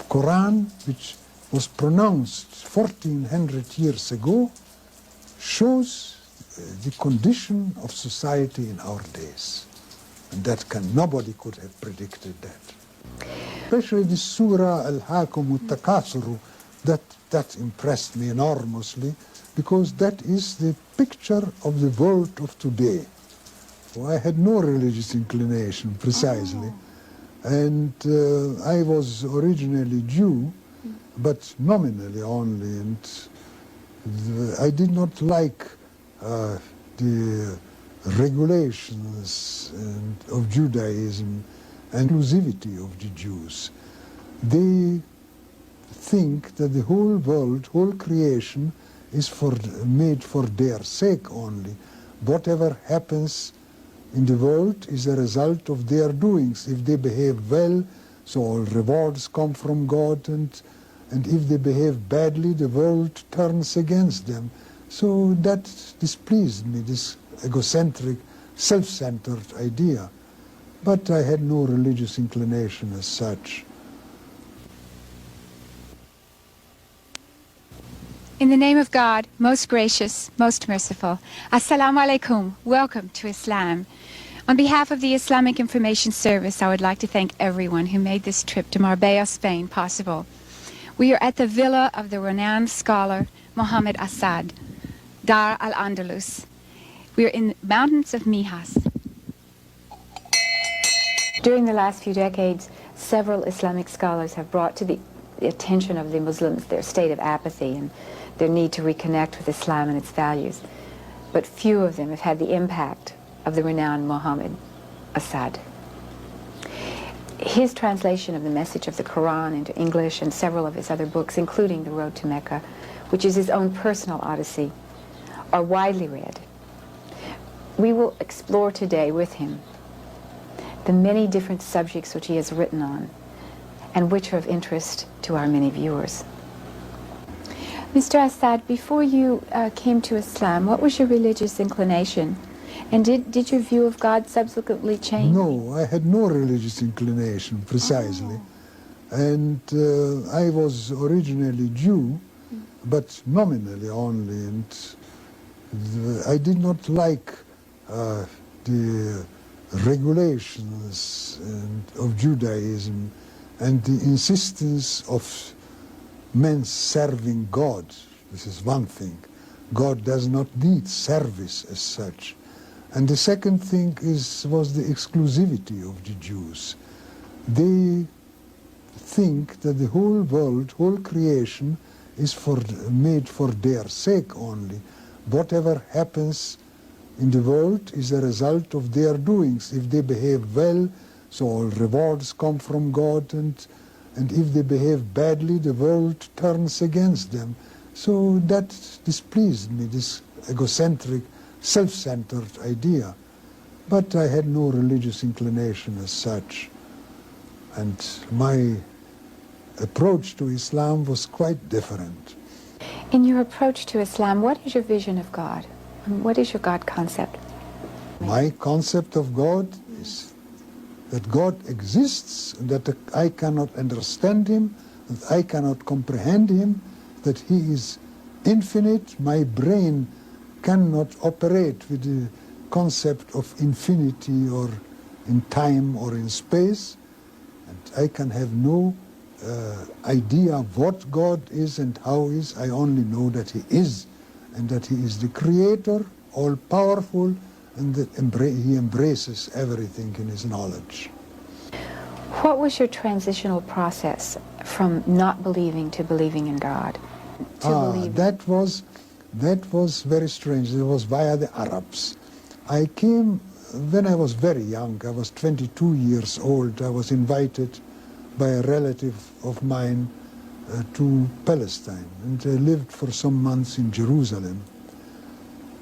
Quran, which was pronounced 1400 years ago, shows the condition of society in our days. And nobody could have predicted that. Especially the Surah Al-Hakum Al-Takasuru, that impressed me enormously, because that is the picture of the world of today. I had no religious inclination, precisely. And I was originally Jew, but nominally only. And I did not like the regulations of Judaism and inclusivity of the Jews. They think that the whole world, whole creation, is made for their sake only. Whatever happens in the world is a result of their doings. If they behave well, so all rewards come from God, and if they behave badly, the world turns against them. So that displeased me, this egocentric, self-centered idea. But I had no religious inclination as such. In the name of God, most gracious, most merciful, Assalamu alaikum, welcome to Islam. On behalf of the Islamic Information Service, I would like to thank everyone who made this trip to Marbella, Spain possible. We are at the villa of the renowned scholar Muhammadasad, Dar al-Andalus. We are in the mountains of Mijas. During the last few decades, several Islamic scholars have brought to the attention of the Muslims their state of apathy and their need to reconnect with Islam and its values. But few of them have had the impact of the renowned Muhammad Asad. His translation of the message of the Quran into English and several of his other books, including The Road to Mecca, which is his own personal odyssey, are widely read. We will explore today with him the many different subjects which he has written on and which are of interest to our many viewers. Mr. Asad, before you came to Islam, what was your religious inclination? And did your view of God subsequently change? No, I had no religious inclination, precisely. And I was originally Jew, but nominally only. And I did not like the regulations of Judaism and the insistence of men serving God. This is one thing. God does not need service as such. And the second thing was the exclusivity of the Jews. They think that the whole world, whole creation, is made for their sake only. Whatever happens in the world is a result of their doings. If they behave well, so all rewards come from God, and if they behave badly, the world turns against them. So that displeased me, this egocentric, self-centered idea. But I had no religious inclination as such. And my approach to Islam was quite different. In your approach to Islam, what is your vision of God? What is your God concept? My concept of God is that God exists, that I cannot understand him, that I cannot comprehend him, that he is infinite. My brain cannot operate with the concept of infinity or in time or in space. And I can have no idea what God is and how he is. I only know that he is, and that he is the creator, all-powerful, and that he embraces everything in his knowledge. What was your transitional process from not believing to believing in God? That was very strange. It was via the Arabs. I came when I was very young. I was 22 years old. I was invited by a relative of mine to Palestine, and I lived for some months in Jerusalem.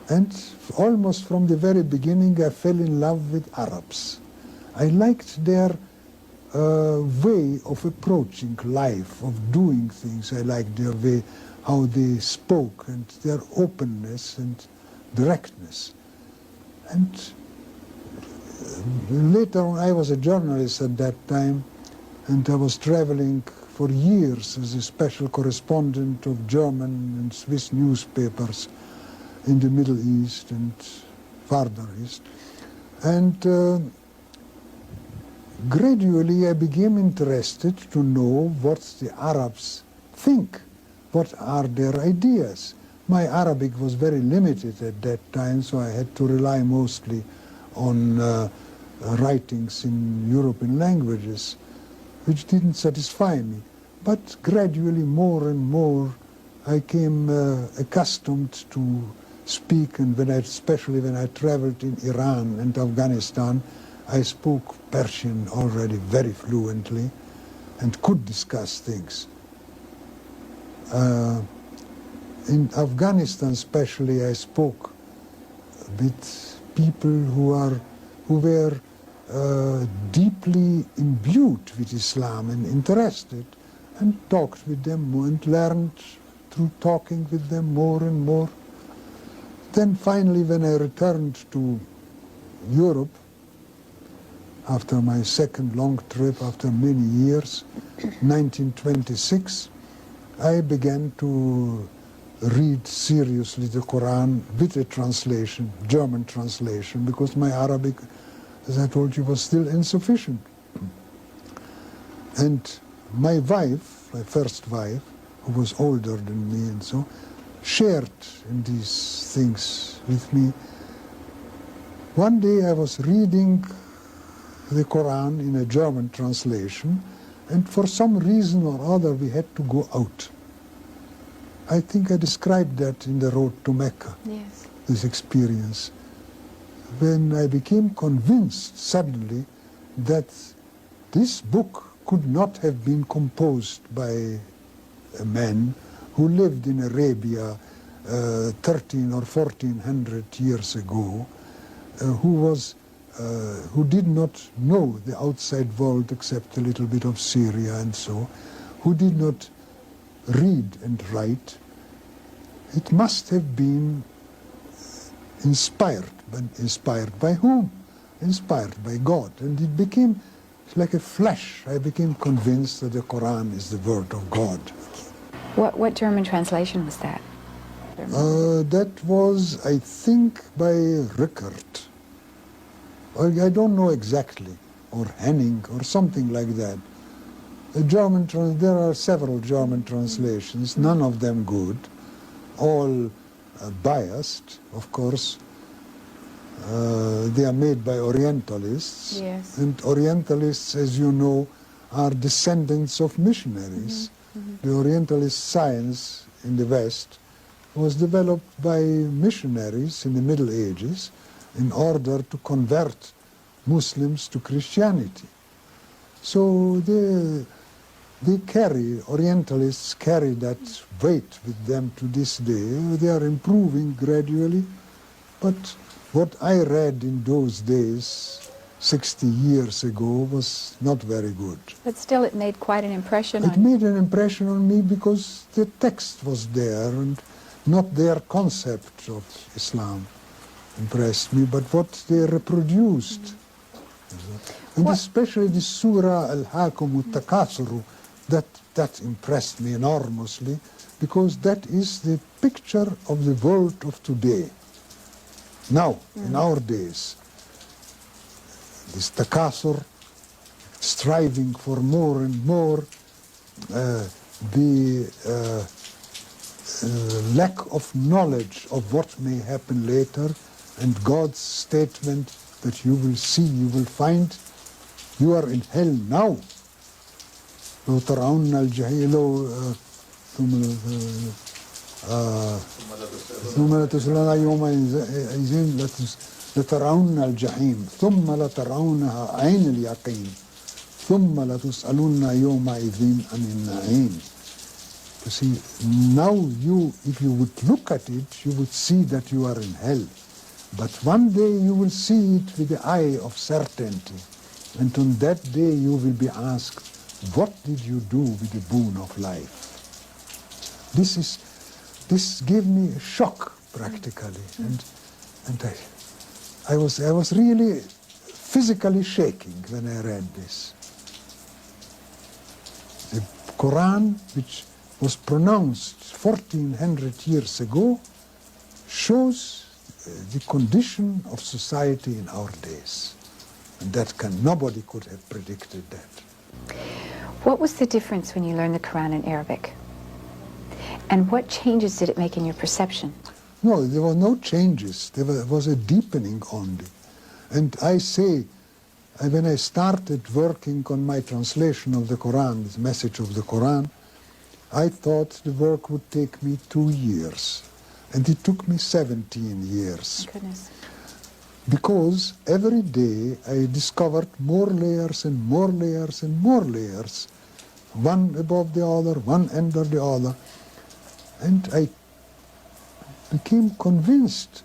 And almost from the very beginning, I fell in love with Arabs. I liked their way of approaching life, of doing things. I liked their way, how they spoke, and their openness and directness. And later on, I was a journalist at that time, And I was traveling for years as a special correspondent of German and Swiss newspapers in the Middle East and farther east. And gradually I became interested to know what the Arabs think, what are their ideas. My Arabic was very limited at that time, so I had to rely mostly on writings in European languages, which didn't satisfy me. But gradually, more and more, I came accustomed to speak, and especially when I traveled in Iran and Afghanistan, I spoke Persian already very fluently and could discuss things. In Afghanistan especially, I spoke with people who were deeply imbued with Islam and interested, and talked with them and learned through talking with them more and more. Then finally, when I returned to Europe, after my second long trip, after many years, 1926, I began to read seriously the Quran with a translation, German translation, because my Arabic, as I told you, was still insufficient. And my wife, my first wife, who was older than me and so, shared in these things with me. One day I was reading the Quran in a German translation, and for some reason or other we had to go out. I think I described that in the road to Mecca, Yes. this experience. When I became convinced suddenly that this book could not have been composed by a man who lived in Arabia 13 or 1400 years ago, who did not know the outside world except a little bit of Syria and so, who did not read and write. It must have been inspired, but inspired by whom? Inspired by God. And it became like a flash. I became convinced that the Quran is the word of God. What German translation was that? That was, I think, by Rickert. I don't know exactly, or Henning, or something like that. There are several German translations, none of them good, all biased, of course. They are made by Orientalists, Yes. and Orientalists, as you know, are descendants of missionaries. The Orientalist science in the West was developed by missionaries in the Middle Ages in order to convert Muslims to Christianity. So Orientalists carry that weight with them to this day. They are improving gradually, but what I read in those days, 60 years ago, was not very good. But still it made quite an impression on It made an impression on me because the text was there and not their concept of Islam impressed me, but what they reproduced. And especially the Surah Al-Hakum Al-Takasuru, that impressed me enormously, because that is the picture of the world of today. Now, in our days, this takasur, striving for more and more, the lack of knowledge of what may happen later, and God's statement that you will see, you will find, you are in hell now. لو ترون الجحيم ثم لتسألن يومئذ لترون الجحيم ثم لترونها عين اليقين ثم لتسألن يومئذ عن النعيم. You see, now if you would look at it, you would see that you are in hell. But one day you will see it with the eye of certainty. And on that day you will be asked, what did you do with the boon of life? This gave me a shock, practically. And I was really physically shaking when I read this. Quran, which was pronounced 1400 years ago, shows the condition of society in our days. And nobody could have predicted that. What was the difference when you learned the Quran in Arabic? And what changes did it make in your perception? No, there were no changes. There was a deepening only. And I say, when I started working on my translation of the Quran, the message of the Quran, I thought the work would take me 2 years. And it took me 17 years. Goodness. Because every day I discovered more layers and more layers and more layers, one above the other, one under the other. And I became convinced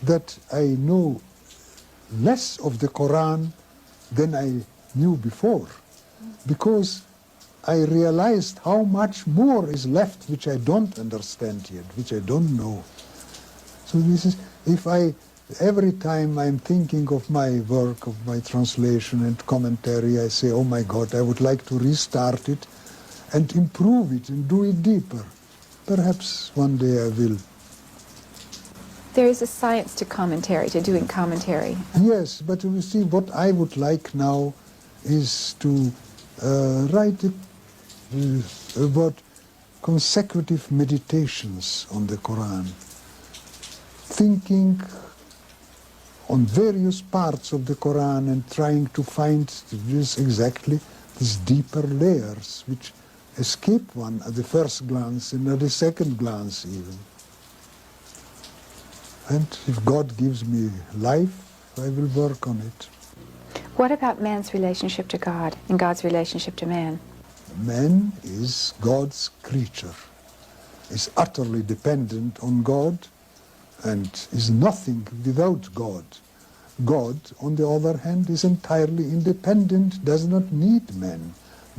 that I know less of the Quran than I knew before, because I realized how much more is left which I don't understand yet, which I don't know. So this is, every time I'm thinking of my work, of my translation and commentary, I say, oh my God, I would like to restart it and improve it and do it deeper. Perhaps one day I will. There is a science to commentary, to doing commentary. Yes, but you see, what I would like now is to write about consecutive meditations on the Quran, thinking on various parts of the Quran and trying to find these deeper layers which escape one at the first glance and at the second glance even. And if God gives me life, I will work on it. What about man's relationship to God and God's relationship to man? Man is God's creature, is utterly dependent on God and is nothing without God. God, on the other hand, is entirely independent, does not need man.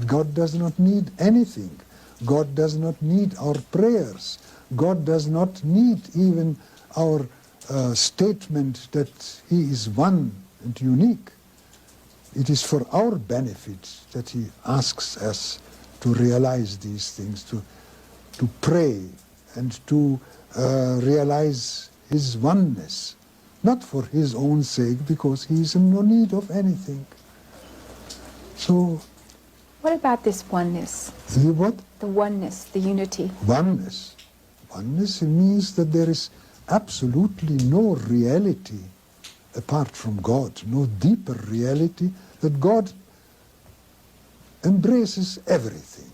God does not need anything. God does not need our prayers. God does not need even our statement that He is one and unique. It is for our benefit that He asks us to realize these things, to pray and to realize His oneness, not for His own sake, because He is in no need of anything. So, what about this oneness? The what? The oneness, the unity. Oneness. Oneness means that there is absolutely no reality apart from God, no deeper reality, that God embraces everything,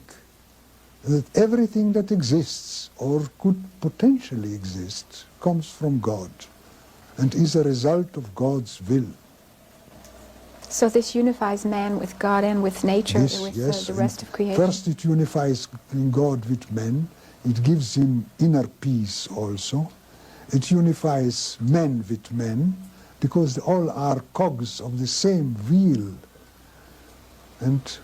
that everything that exists or could potentially exist comes from God and is a result of God's will. So this unifies man with God and with nature, with the rest of creation? First it unifies God with man, it gives him inner peace also. It unifies man with man, because all are cogs of the same wheel. And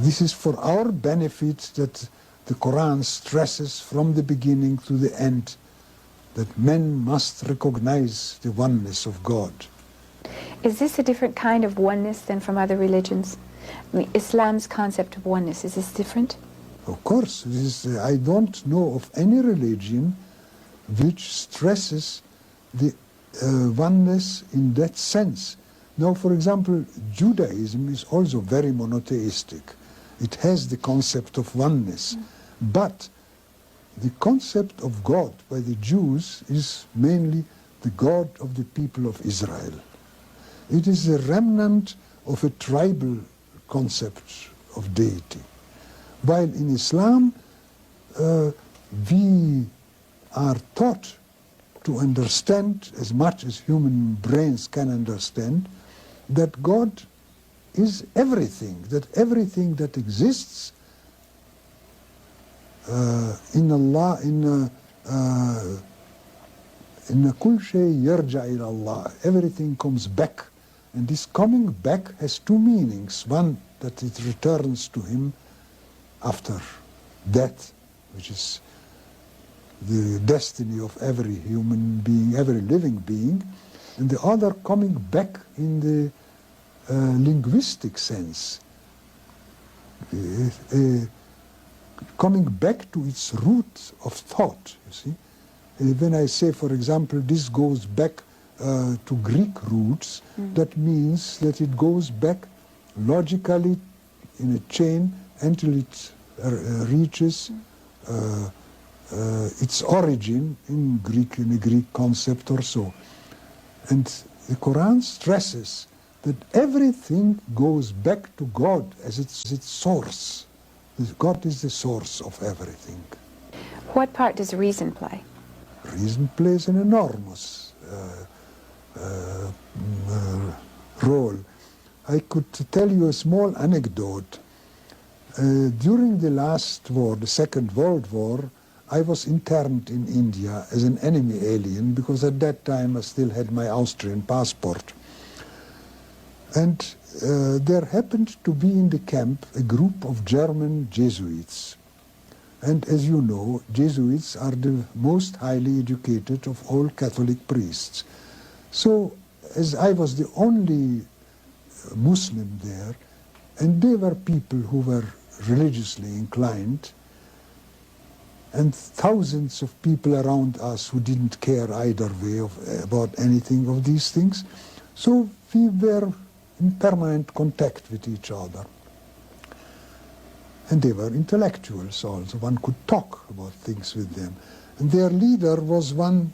this is for our benefit that the Quran stresses from the beginning to the end that men must recognize the oneness of God. Is this a different kind of oneness than from other religions? I mean, Islam's concept of oneness, is this different? Of course, I don't know of any religion which stresses the oneness in that sense. Now, for example, Judaism is also very monotheistic. It has the concept of oneness. But the concept of God by the Jews is mainly the God of the people of Israel. It is a remnant of a tribal concept of deity. While in Islam, we are taught to understand, as much as human brains can understand, that God is everything that exists in Allah, in kul shay yarja ila Allah. Everything comes back, and this coming back has two meanings. One, that it returns to Him after death, which is the destiny of every human being, every living being, and the other coming back in the linguistic sense, coming back to its root of thought, you see. When I say, for example, this goes back to Greek roots, that means that it goes back logically in a chain until it reaches its origin in a Greek concept or so. And the Quran stresses that everything goes back to God as its source. God is the source of everything. What part does reason play? Reason plays an enormous role. I could tell you a small anecdote. During the last war, the Second World War, I was interned in India as an enemy alien because at that time I still had my Austrian passport. And there happened to be in the camp a group of German Jesuits. And as you know, Jesuits are the most highly educated of all Catholic priests. So, as I was the only Muslim there, and they were people who were religiously inclined, and thousands of people around us who didn't care either way about anything of these things, so we were in permanent contact with each other. And they were intellectuals also. One could talk about things with them. And their leader was one,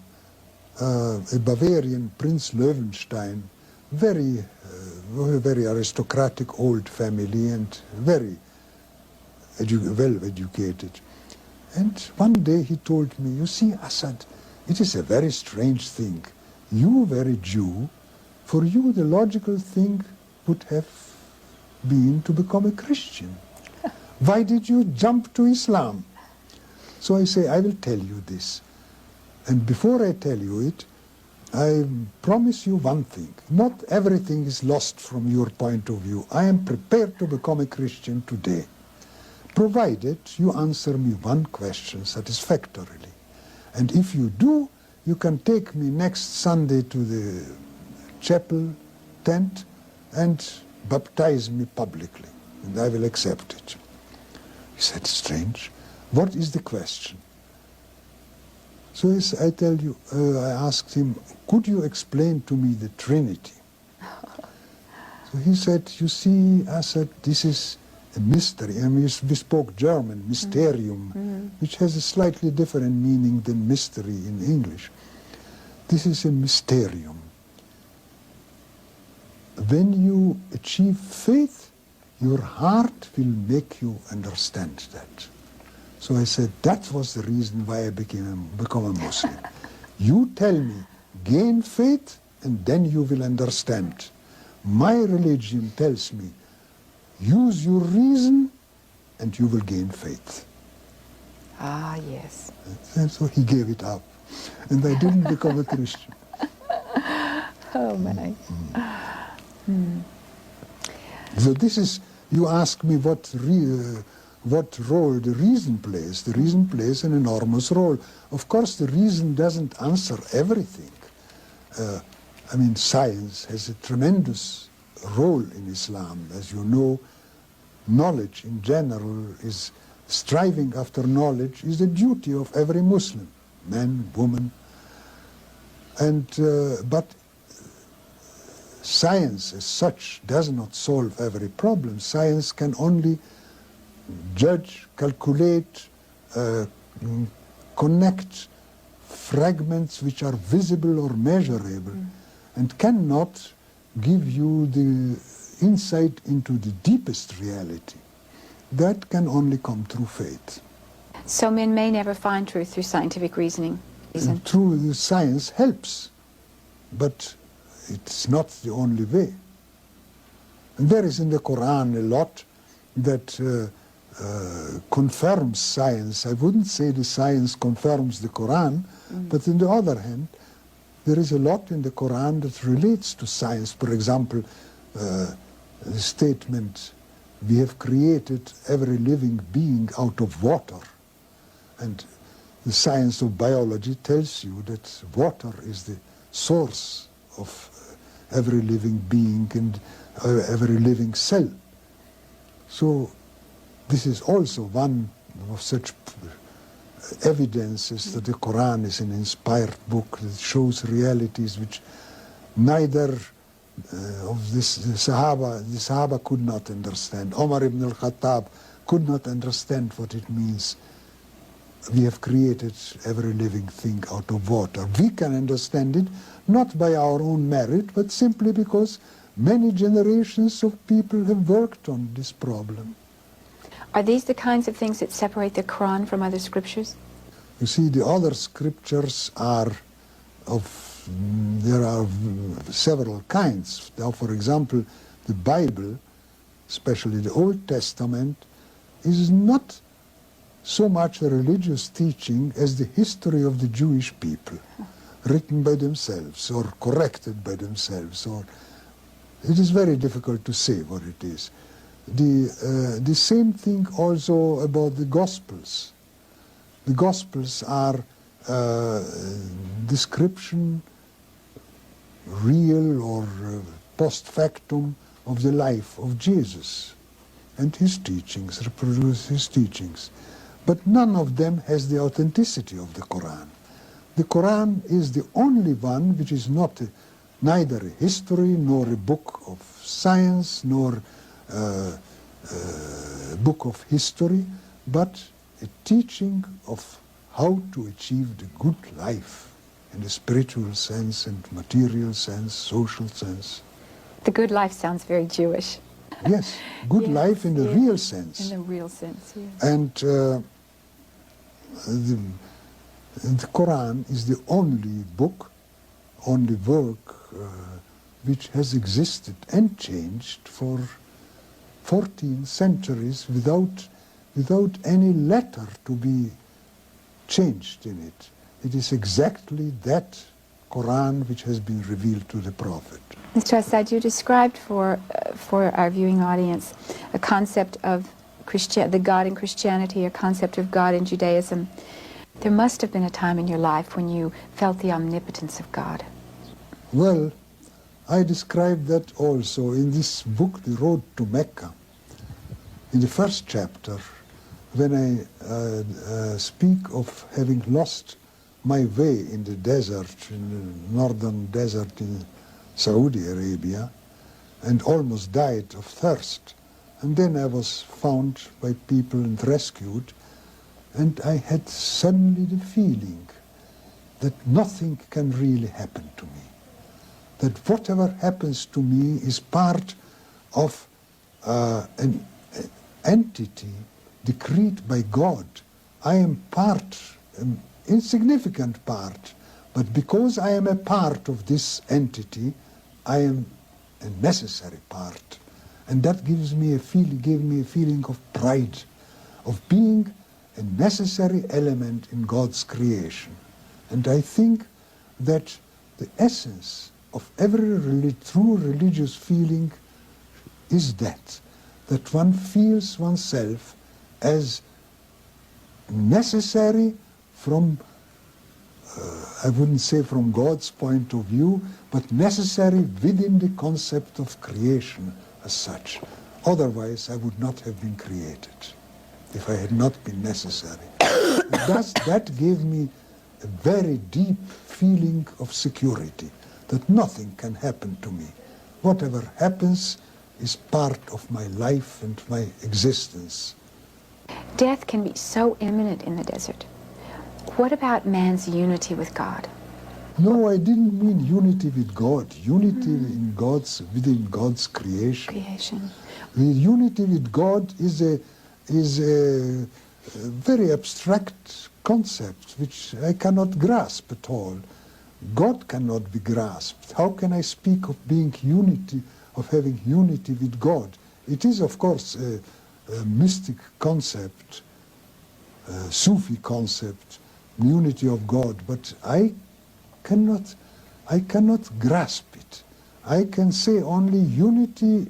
a Bavarian Prince Löwenstein, very aristocratic old family and very well educated. And one day he told me, you see, Asad, it is a very strange thing. You were a Jew. For you, the logical thing would have been to become a Christian. Why did you jump to Islam? So I say, I will tell you this. And before I tell you it, I promise you one thing. Not everything is lost from your point of view. I am prepared to become a Christian today, provided you answer me one question satisfactorily. And if you do, you can take me next Sunday to the chapel tent and baptize me publicly, and I will accept it. He said, strange. What is the question? So I tell you, I asked him, could you explain to me the Trinity? So he said, you see, Asad, this is a mystery. I mean, we spoke German, mysterium, which has a slightly different meaning than mystery in English. This is a mysterium. When you achieve faith, your heart will make you understand that. So I said, that was the reason why I become a Muslim. You tell me, gain faith, and then you will understand. My religion tells me, use your reason, and you will gain faith. Ah, yes. And so he gave it up. And I didn't become a Christian. Oh, my. So this is, you ask me what role the reason plays. The reason plays an enormous role. Of course, the reason doesn't answer everything. I mean, science has a tremendous role in Islam. As you know, knowledge in general is, striving after knowledge is the duty of every Muslim, man, woman. And, but science as such does not solve every problem. Science can only judge, calculate, connect fragments which are visible or measurable, and cannot give you the insight into the deepest reality. That can only come through faith. So men may never find truth through scientific reasoning? And true science helps, but it's not the only way. And there is in the Quran a lot that confirms science. I wouldn't say the science confirms the Quran, but on the other hand, there is a lot in the Quran that relates to science. For example, the statement, we have created every living being out of water. And the science of biology tells you that water is the source of every living being and every living cell. So This is also one of such evidences that the Quran is an inspired book that shows realities which neither of the Sahaba could not understand. Omar ibn al-Khattab could not understand what it means. We have created every living thing out of water. We can understand it not by our own merit, but simply because many generations of people have worked on this problem. Are these the kinds of things that separate the Quran from other scriptures? You see, the other scriptures are there are several kinds. Now, for example, the Bible, especially the Old Testament, is not so much a religious teaching as the history of the Jewish people, written by themselves or corrected by themselves. Or it is very difficult to say what it is. The same thing also about the Gospels. The Gospels are description, real or post factum, of the life of Jesus and his teachings, reproduce his teachings. But none of them has the authenticity of the Quran. The Quran is the only one which is neither a history, nor a book of science, nor a book of history, but a teaching of how to achieve the good life in a spiritual sense and material sense, social sense. The good life sounds very Jewish. Yes, good Yes, life in the yes. real sense. In the real sense, yes. And the Quran is the only book, only work which has existed and changed for 14 centuries without any letter to be changed in it. It is exactly that Quran which has been revealed to the Prophet. Mr. Asad, you described for our viewing audience a concept of the God in Christianity, a concept of God in Judaism. There must have been a time in your life when you felt the omnipotence of God. Well, I described that also in this book, The Road to Mecca. In the first chapter, when I speak of having lost my way in the desert, in the northern desert in Saudi Arabia, and almost died of thirst. And then I was found by people and rescued, and I had suddenly the feeling that nothing can really happen to me. That whatever happens to me is part of an entity decreed by God. I am part, an insignificant part, but because I am a part of this entity, I am a necessary part. And that gave me a feeling of pride, of being a necessary element in God's creation. And I think that the essence of every true religious feeling is that one feels oneself as necessary from, I wouldn't say from God's point of view, but necessary within the concept of creation as such. Otherwise, I would not have been created if I had not been necessary. Thus, that gave me a very deep feeling of security, that nothing can happen to me. Whatever happens is part of my life and my existence. Death can be so imminent in the desert. What about man's unity with God? No, I didn't mean unity with God. Unity within God's creation. The unity with God is a very abstract concept which I cannot grasp at all. God cannot be grasped. How can I speak of having unity with God? It is, of course, a mystic concept, a Sufi concept, unity of God, but I cannot grasp it. I can say only unity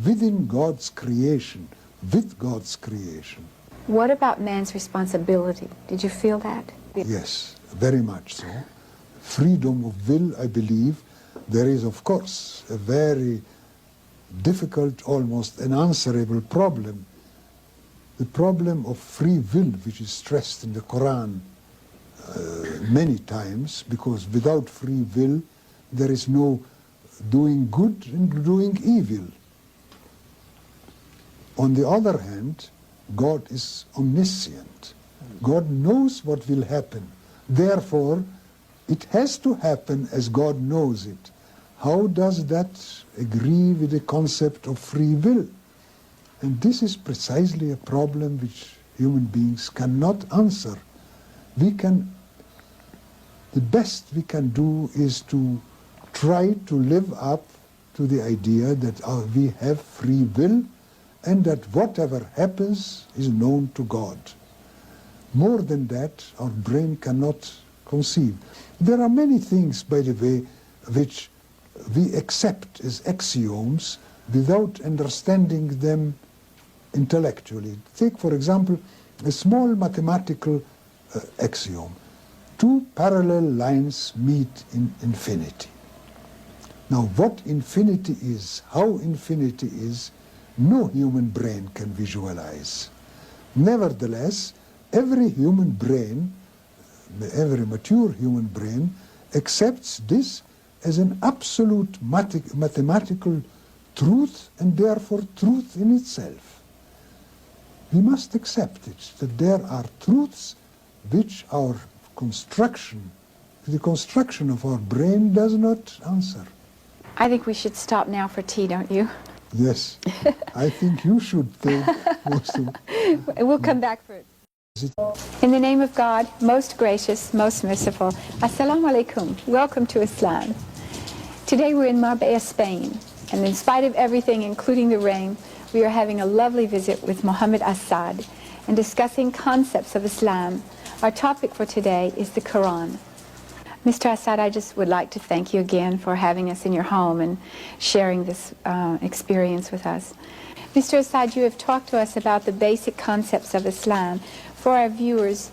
within God's creation, with God's creation. What about man's responsibility? Did you feel that? Yes, very much so. Freedom of will, I believe. There is, of course, a very difficult, almost unanswerable problem the problem of free will, which is stressed in the Quran many times, because without free will there is no doing good and doing evil. On the other hand, God is omniscient. God knows what will happen. Therefore, it has to happen as God knows it. How does that agree with the concept of free will? And this is precisely a problem which human beings cannot answer. The best we can do is to try to live up to the idea that we have free will and that whatever happens is known to God. More than that, our brain cannot conceive. There are many things, by the way, which we accept as axioms without understanding them intellectually. Take, for example, a small mathematical axiom. Two parallel lines meet in infinity. Now, what infinity is, how infinity is, no human brain can visualize. Nevertheless, every human brain, every mature human brain, accepts this as an absolute mathematical truth and therefore truth in itself. We must accept it, that there are truths which our construction, the construction of our brain does not answer. I think we should stop now for tea, don't you? Yes, I think you should take most of it. We'll come back for it. In the name of God, most gracious, most merciful, Assalamu alaikum. Welcome to Islam. Today we're in Marbella, Spain, and in spite of everything, including the rain, we are having a lovely visit with Muhammadasad and discussing concepts of Islam. Our topic for today is the Quran. Mr. Asad, I just would like to thank you again for having us in your home and sharing this experience with us. Mr. Asad, you have talked to us about the basic concepts of Islam. For our viewers,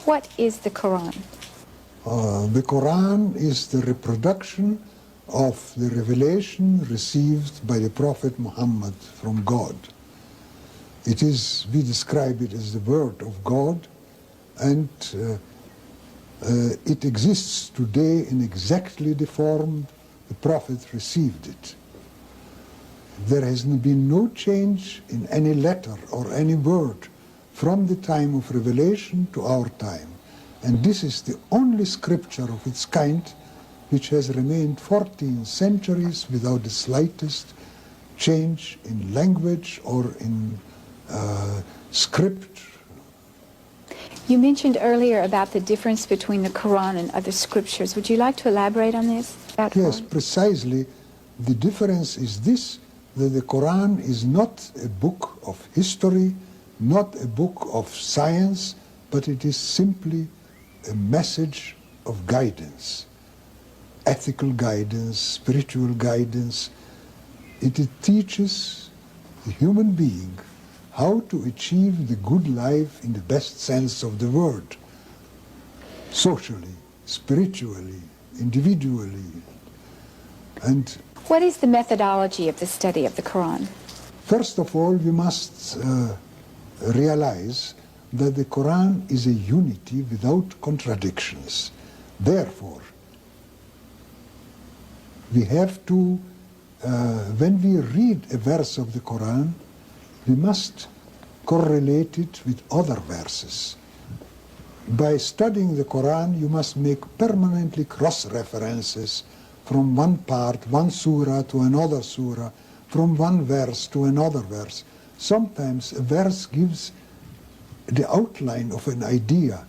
what is the Quran? The Quran is the reproduction of the revelation received by the Prophet Muhammad from God. It is, we describe it as the word of God, and it exists today in exactly the form the Prophet received it. There has been no change in any letter or any word from the time of revelation to our time. And this is the only scripture of its kind which has remained 14 centuries without the slightest change in language or in script. You mentioned earlier about the difference between the Quran and other scriptures. Would you like to elaborate on this? Yes, precisely. The difference is this, that the Quran is not a book of history, not a book of science, but it is simply a message of guidance, ethical guidance, spiritual guidance. It teaches the human being how to achieve the good life in the best sense of the word, socially, spiritually, individually. And what is the methodology of the study of the Quran? First of all, we must realize that the Quran is a unity without contradictions. Therefore, we have to, when we read a verse of the Quran, we must correlate it with other verses. By studying the Quran, you must make permanently cross-references from one part, one surah to another surah, from one verse to another verse. Sometimes a verse gives the outline of an idea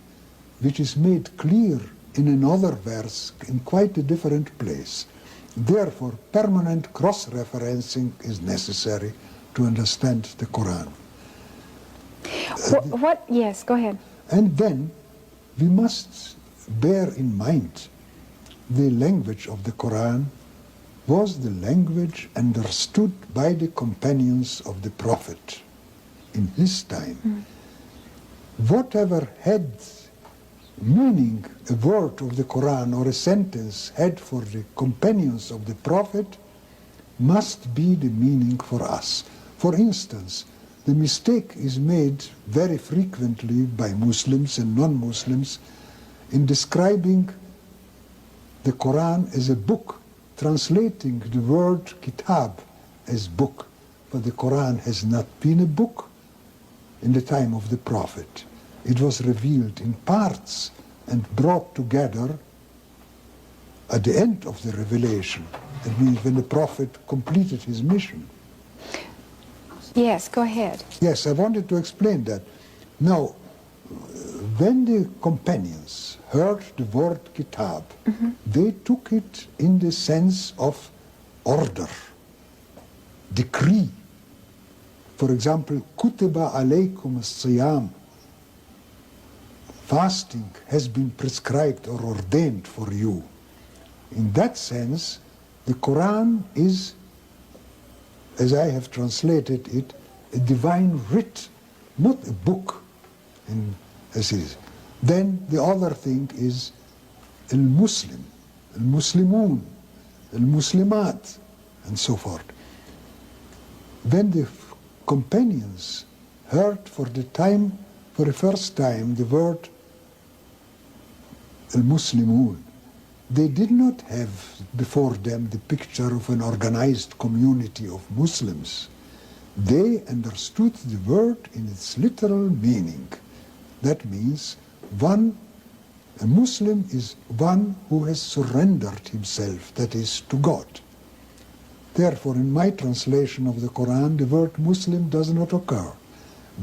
which is made clear in another verse in quite a different place. Therefore, permanent cross-referencing is necessary to understand the Quran. Yes, go ahead. And then we must bear in mind the language of the Quran was the language understood by the companions of the Prophet in his time. Whatever had meaning a word of the Quran or a sentence had for the companions of the Prophet must be the meaning for us. For instance, the mistake is made very frequently by Muslims and non-Muslims in describing the Quran as a book, translating the word kitab as book. But the Quran has not been a book in the time of the Prophet. It was revealed in parts and brought together at the end of the revelation. It means when the Prophet completed his mission. Yes, go ahead. Yes, I wanted to explain that. Now, when the companions heard the word kitab, they took it in the sense of order, decree. For example, kutiba alaykum as-siyam. Fasting has been prescribed or ordained for you. In that sense, the Quran is, as I have translated it, a divine writ, not a book, as it is. Then the other thing is al-Muslim, al-Muslimun, al-Muslimat, and so forth. When the companions heard for the first time, the word al-Muslimun, they did not have before them the picture of an organized community of Muslims. They understood the word in its literal meaning. That means a Muslim is one who has surrendered himself, that is, to God. Therefore, in my translation of the Quran, the word Muslim does not occur.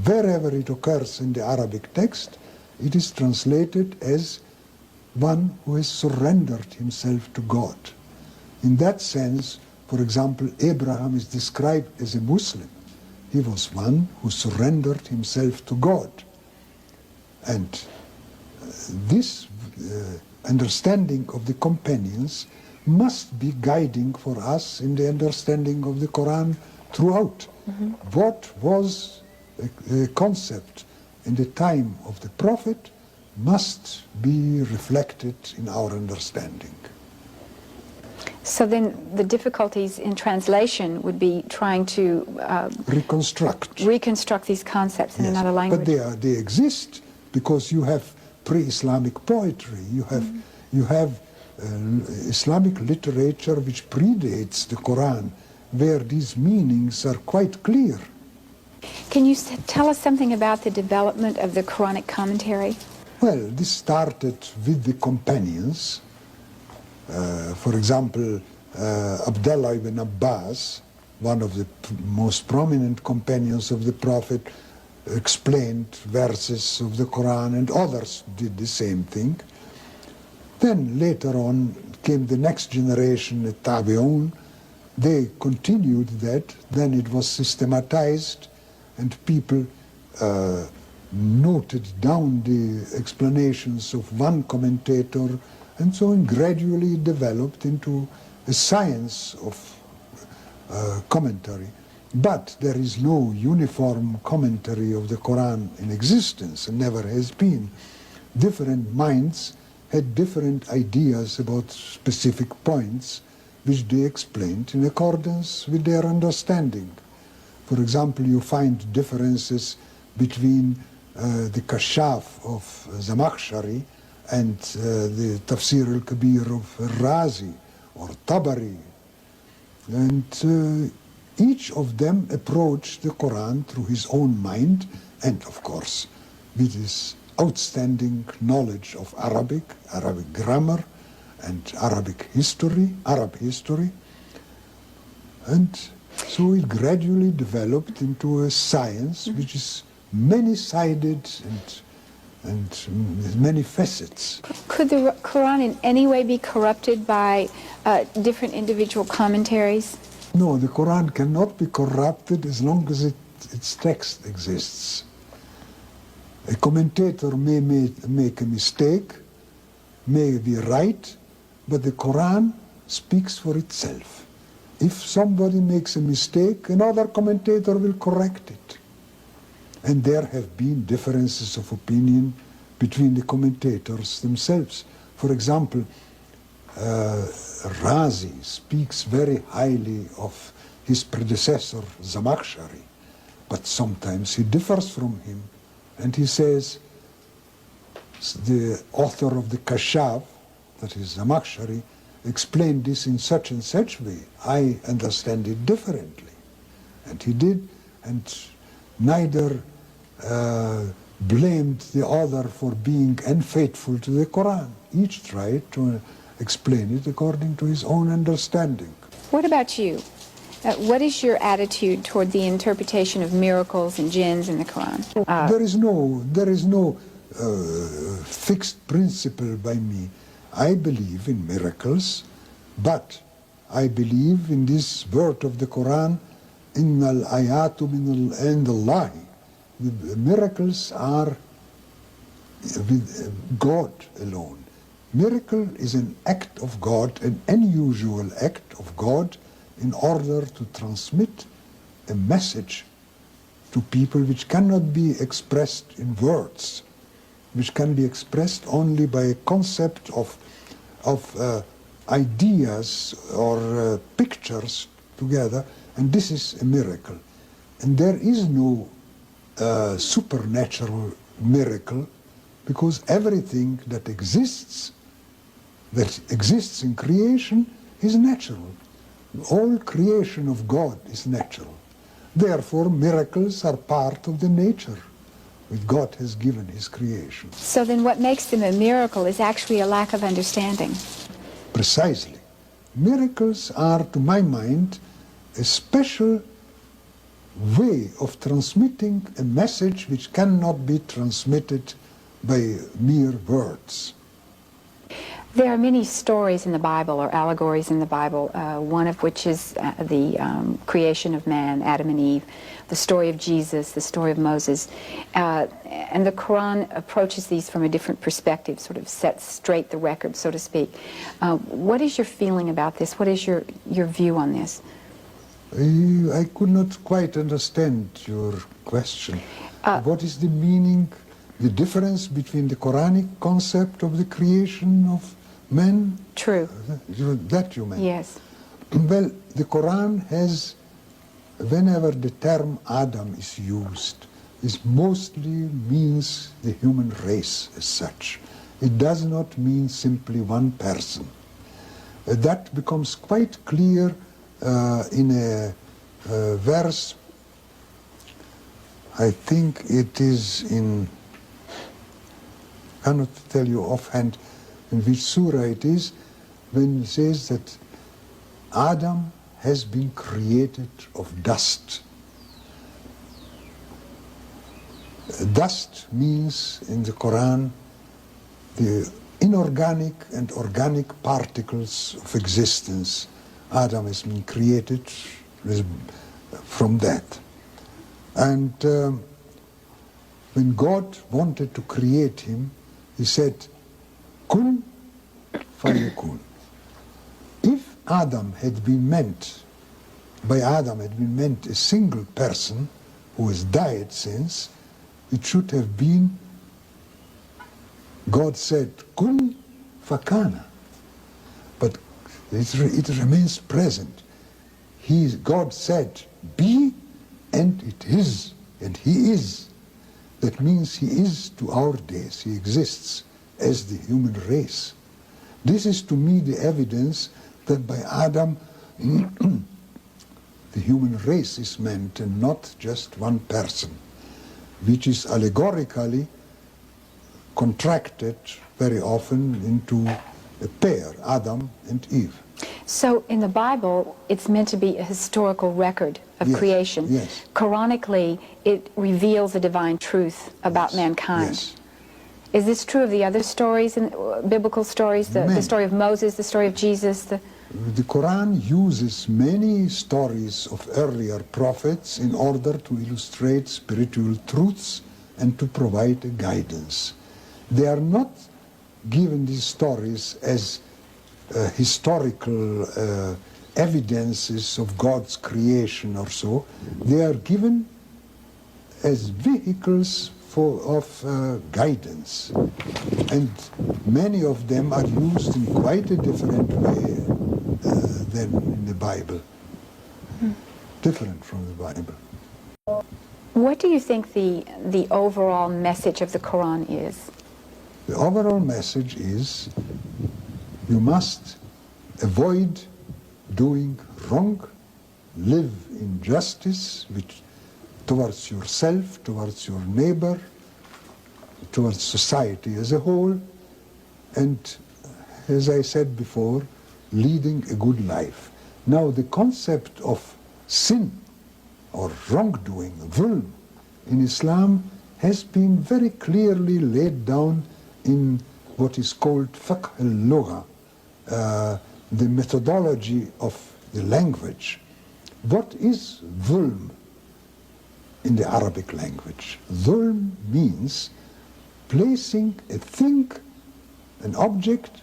Wherever it occurs in the Arabic text, it is translated as one who has surrendered himself to God. In that sense, for example, Abraham is described as a Muslim. He was one who surrendered himself to God. And this understanding of the companions must be guiding for us in the understanding of the Quran throughout. What was a concept in the time of the Prophet must be reflected in our understanding. So then the difficulties in translation would be trying to reconstruct these concepts in another language. But they exist because you have pre-Islamic poetry, you have Islamic literature which predates the Quran, where these meanings are quite clear. Can you tell us something about the development of the Quranic commentary? Well, this started with the companions. For example, Abdullah ibn Abbas, one of the most prominent companions of the Prophet, explained verses of the Quran, and others did the same thing. Then later on came the next generation, the Tabi'un. They continued that. Then it was systematized, and people noted down the explanations of one commentator, and so on gradually developed into a science of commentary. But there is no uniform commentary of the Quran in existence, and never has been. Different minds had different ideas about specific points, which they explained in accordance with their understanding. For example, you find differences between the Kashaf of Zamakhshari and the Tafsir al-Kabir of Razi or Tabari. And each of them approached the Quran through his own mind and, of course, with his outstanding knowledge of Arabic grammar, and Arab history. And so it gradually developed into a science which is many-sided and with many facets. Could the Quran in any way be corrupted by different individual commentaries? No, the Quran cannot be corrupted as long as its text exists. A commentator may make a mistake, may be right, but the Quran speaks for itself. If somebody makes a mistake, another commentator will correct it. And there have been differences of opinion between the commentators themselves. For example, Razi speaks very highly of his predecessor, Zamakhshari, but sometimes he differs from him. And he says, the author of the Kashaf, that is Zamakshari, explained this in such and such way. I understand it differently. And he did, and neither blamed the other for being unfaithful to the Quran. Each tried to explain it according to his own understanding. What about you? What is your attitude toward the interpretation of miracles and jinns in the Quran? There is no fixed principle by me. I believe in miracles, but I believe in this word of the Quran, Innal ayatu min Allahi. The miracles are with God alone. Miracle is an act of God, an unusual act of God, in order to transmit a message to people which cannot be expressed in words, which can be expressed only by a concept of ideas or pictures together, and this is a miracle. And there is no supernatural miracle, because everything that exists in creation is natural. All creation of God is natural. Therefore, miracles are part of the nature which God has given his creation. So then what makes them a miracle is actually a lack of understanding. Precisely. Miracles are, to my mind, a special way of transmitting a message which cannot be transmitted by mere words. There are many stories in the Bible, or allegories in the Bible, one of which is the creation of man, Adam and Eve, the story of Jesus, the story of Moses. And the Quran approaches these from a different perspective, sort of sets straight the record, so to speak. What is your feeling about this? What is your view on this? I could not quite understand your question. What is the meaning, the difference between the Quranic concept of the creation of man? True. That you meant? Yes. Well, the Quran has, whenever the term Adam is used, it mostly means the human race as such. It does not mean simply one person. That becomes quite clear in a verse, I think it is in, I cannot tell you offhand in which surah it is, when it says that Adam has been created of dust. Dust means in the Quran the inorganic and organic particles of existence. Adam has been created from that. And when God wanted to create him, he said, Kun fayakun. If Adam had been meant, by Adam had been meant a single person who has died since, it should have been, God said, Kun fakana. But it remains present. God said, be, and it is, and he is. That means he is to our days. He exists as the human race. This is to me the evidence that by Adam the human race is meant and not just one person, which is allegorically contracted very often into a pair, Adam and Eve. So in the Bible, it's meant to be a historical record of creation. Yes. Quranically, it reveals a divine truth about mankind. Yes. Is this true of the other stories, biblical stories, the story of Moses, the story of Jesus? The Quran uses many stories of earlier prophets in order to illustrate spiritual truths and to provide a guidance. They are not given, these stories, as historical evidences of God's creation or so. They are given as vehicles of guidance. And many of them are used in quite a different way than in the Bible. Different from the Bible. What do you think the overall message of the Quran is? The overall message is you must avoid doing wrong, live in justice towards yourself, towards your neighbor, towards society as a whole, and, as I said before, leading a good life. Now, the concept of sin or wrongdoing, dhulm, in Islam has been very clearly laid down in what is called fiqh al-lugha, the methodology of the language. What is dhulm in the Arabic language? Dhulm means placing a thing, an object,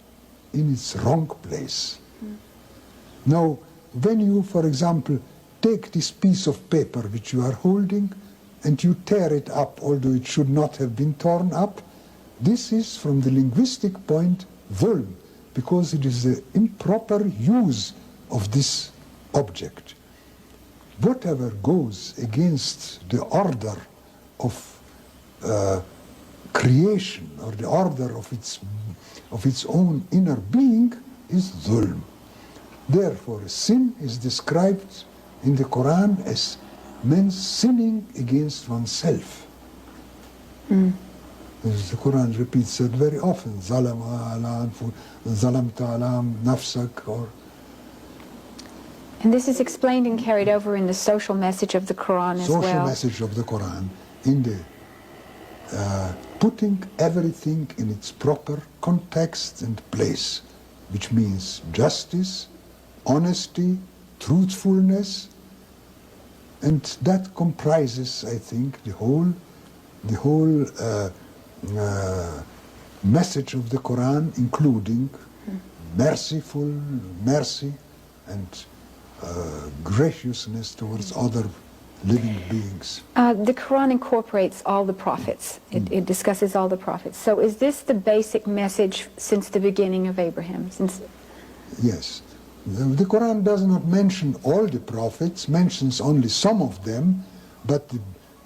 in its wrong place. Now, when you, for example, take this piece of paper which you are holding and you tear it up, although it should not have been torn up, this is, from the linguistic point, dhulm, because it is the improper use of this object. Whatever goes against the order of creation or the order of its own inner being is dhulm. Therefore, sin is described in the Quran as men sinning against oneself. As the Quran repeats it very often, zalamta ala nafsak, or... And this is explained and carried over in the social message of the Quran as well. Social message of the Quran, in the putting everything in its proper context and place, which means justice, honesty, truthfulness, and that comprises, I think, the whole message of the Quran, including mercy and graciousness towards other living beings. The Quran incorporates all the prophets. It discusses all the prophets. So is this the basic message since the beginning of Abraham? Yes. The Quran does not mention all the prophets, mentions only some of them, but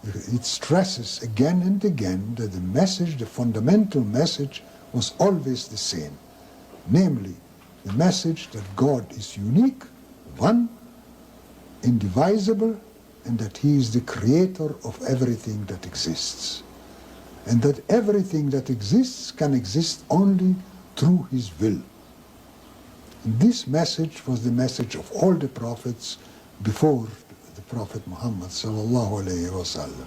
it stresses again and again that the message, the fundamental message, was always the same. Namely, the message that God is unique, one, indivisible, and that He is the creator of everything that exists. And that everything that exists can exist only through His will. And this message was the message of all the prophets before the Prophet Muhammad sallallahu alaihi wasallam.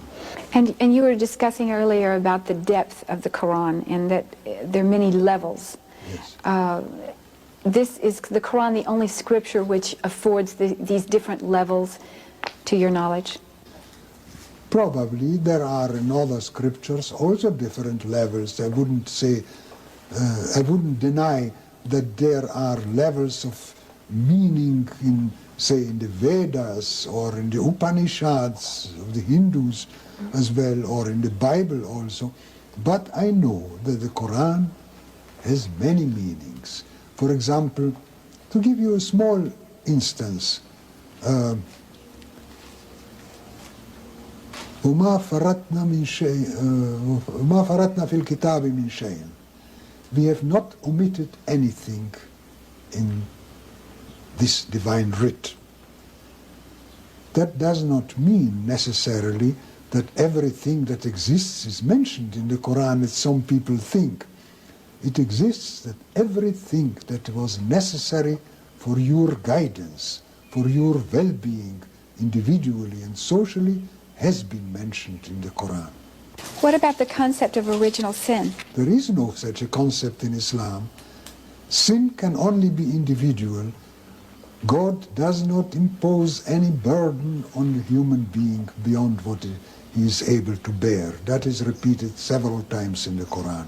And you were discussing earlier about the depth of the Quran and that there are many levels. Yes. This is the Quran, the only scripture which affords these different levels to your knowledge? Probably there are in other scriptures also different levels. I wouldn't say, I wouldn't deny that there are levels of meaning in, say, in the Vedas or in the Upanishads of the Hindus as well, or in the Bible also. But I know that the Quran has many meanings. For example, to give you a small instance, وما فرطنا من شيء وما فرطنا في الكتاب من شيء. We have not omitted anything in this divine writ. That does not mean necessarily that everything that exists is mentioned in the Quran as some people think. It exists that everything that was necessary for your guidance, for your well-being, individually and socially, has been mentioned in the Quran. What about the concept of original sin? There is no such a concept in Islam. Sin can only be individual. God does not impose any burden on the human being beyond what he is able to bear. That is repeated several times in the Quran.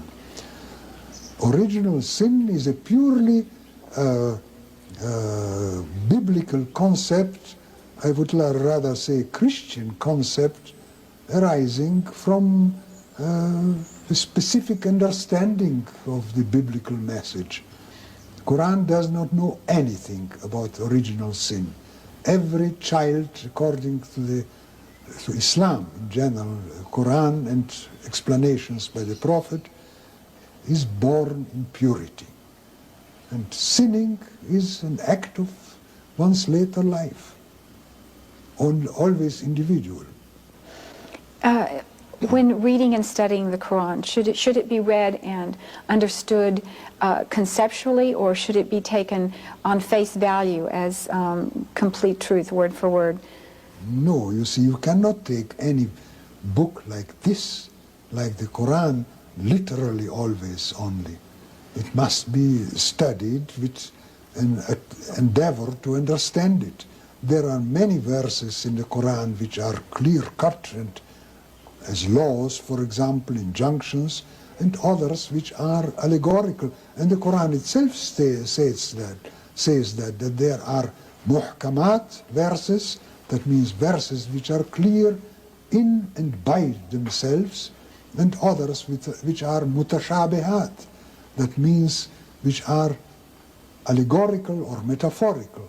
Original sin is a purely biblical concept, I would rather say Christian concept, arising from a specific understanding of the biblical message. Quran does not know anything about original sin. Every child, according to the So Islam in general, Quran and explanations by the Prophet, is born in purity. And sinning is an act of one's later life, always individual. When reading and studying the Quran, should it be read and understood conceptually, or should it be taken on face value as complete truth, word for word? No, you see, you cannot take any book like this, like the Quran, literally always only. It must be studied with an endeavor to understand it. There are many verses in the Quran which are clear-cut and as laws, for example, injunctions, and others which are allegorical. And the Quran itself says that there are muhkamat verses, that means verses which are clear in and by themselves, and others which are mutashabihat, that means which are allegorical or metaphorical.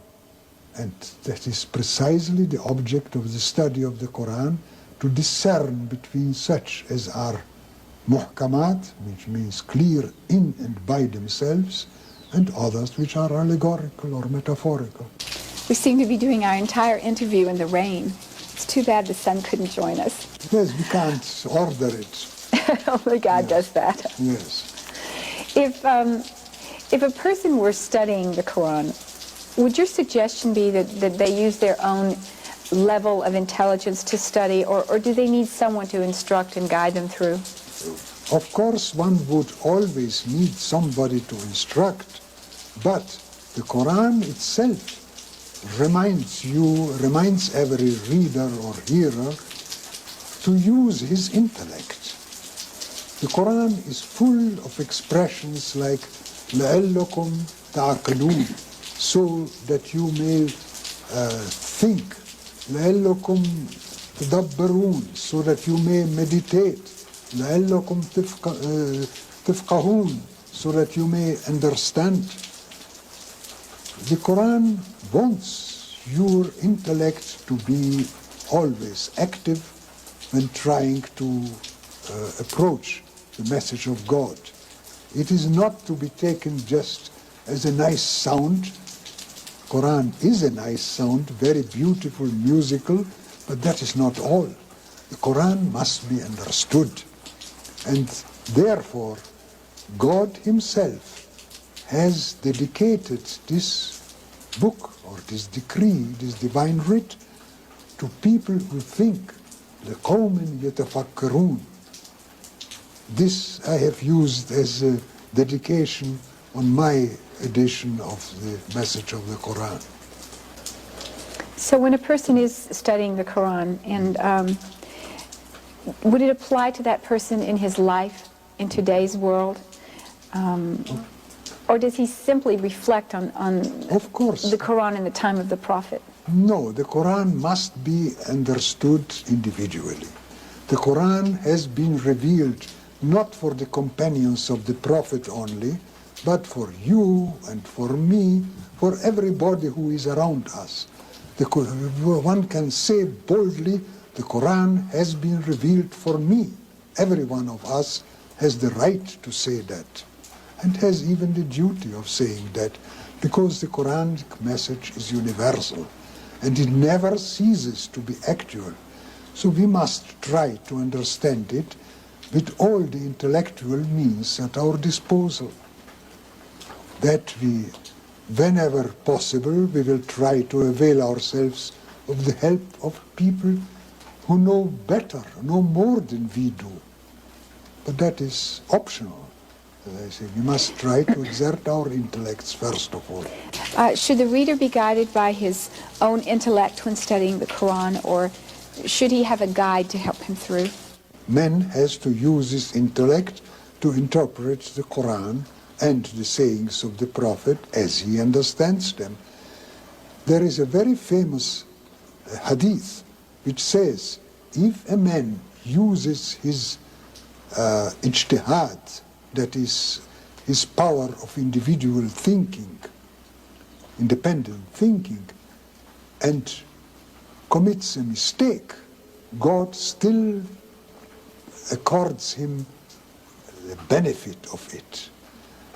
And that is precisely the object of the study of the Quran, to discern between such as are muhkamat, which means clear in and by themselves, and others which are allegorical or metaphorical. We seem to be doing our entire interview in the rain. It's too bad the sun couldn't join us. Yes, we can't order it. Only God does that. Yes. If a person were studying the Quran, would your suggestion be that they use their own level of intelligence to study, or do they need someone to instruct and guide them through? Of course, one would always need somebody to instruct, but the Quran itself reminds every reader or hearer to use his intellect. The Quran is full of expressions like لَعَلَّكُمْ تَعْقِلُونَ, so that you may think, لَعَلَّكُمْ تَدَبَّرُونَ, so that you may meditate, لَعَلَّكُمْ تَفْقَهُونَ, so that you may understand. The Quran wants your intellect to be always active when trying to approach the message of God. It is not to be taken just as a nice sound. Quran is a nice sound, very beautiful, musical, but that is not all. The Quran must be understood. And therefore, God himself has dedicated this book or this decree, this divine writ, to people who think, لِقَوْمٍ يَتَفَكَّرُونَ. This I have used as a dedication on my edition of the message of the Quran. So when a person is studying the Quran, and would it apply to that person in his life, in today's world? Or does he simply reflect on Of course. the Quran in the time of the Prophet? No, the Quran must be understood individually. The Quran has been revealed not for the companions of the Prophet only, but for you and for me, for everybody who is around us. One can say boldly, the Quran has been revealed for me. Every one of us has the right to say that, and has even the duty of saying that, because the Quranic message is universal, and it never ceases to be actual. So we must try to understand it with all the intellectual means at our disposal. That we, whenever possible, we will try to avail ourselves of the help of people who know better, know more than we do. But that is optional. As I say, we must try to exert our intellects first of all. Should the reader be guided by his own intellect when studying the Quran, or should he have a guide to help him through? Man has to use his intellect to interpret the Quran and the sayings of the Prophet as he understands them. There is a very famous hadith which says, if a man uses his ijtihad, that is his power of individual thinking, independent thinking, and commits a mistake, God still accords him the benefit of it.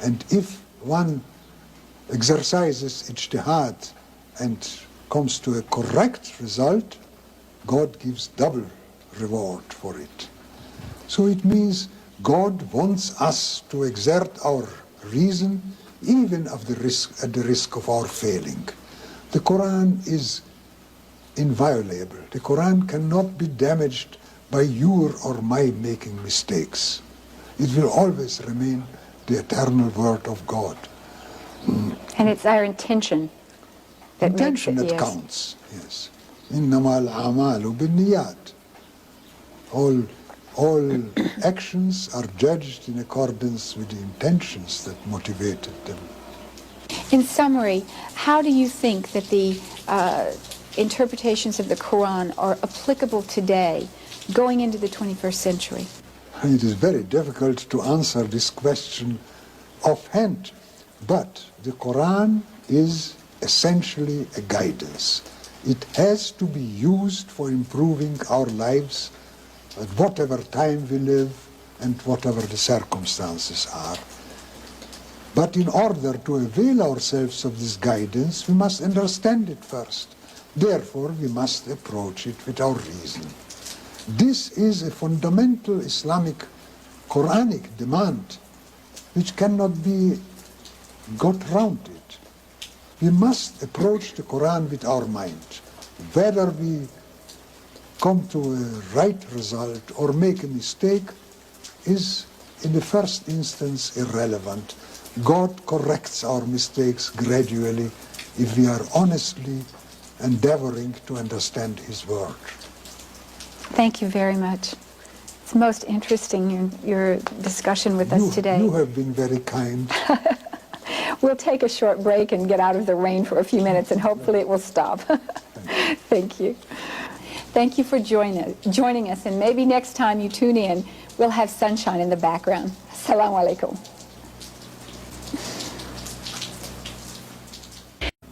And if one exercises ijtihad and comes to a correct result, God gives double reward for it. So it means God wants us to exert our reason even at the risk of our failing. The Quran is inviolable. The Quran cannot be damaged by your or my making mistakes. It will always remain the eternal word of God. And it's our intention that Intention makes it, that yes. counts, yes. إِنَّمَا الْأَعْمَالُ بِالنِّيَّاتِ. All actions are judged in accordance with the intentions that motivated them. In summary, how do you think that the interpretations of the Quran are applicable today, going into the 21st century? It is very difficult to answer this question offhand, but the Quran is essentially a guidance. It has to be used for improving our lives at whatever time we live and whatever the circumstances are. But in order to avail ourselves of this guidance, we must understand it first. Therefore, we must approach it with our reason. This is a fundamental Islamic Quranic demand which cannot be got round it. We must approach the Quran with our mind. Whether we come to a right result or make a mistake is, in the first instance, irrelevant. God corrects our mistakes gradually if we are honestly endeavoring to understand His word. Thank you very much. It's most interesting, your discussion with us today. You have been very kind. We'll take a short break and get out of the rain for a few minutes, and hopefully it will stop. Thank you. Thank you for joining us, and maybe next time you tune in, we'll have sunshine in the background. Assalamu alaikum.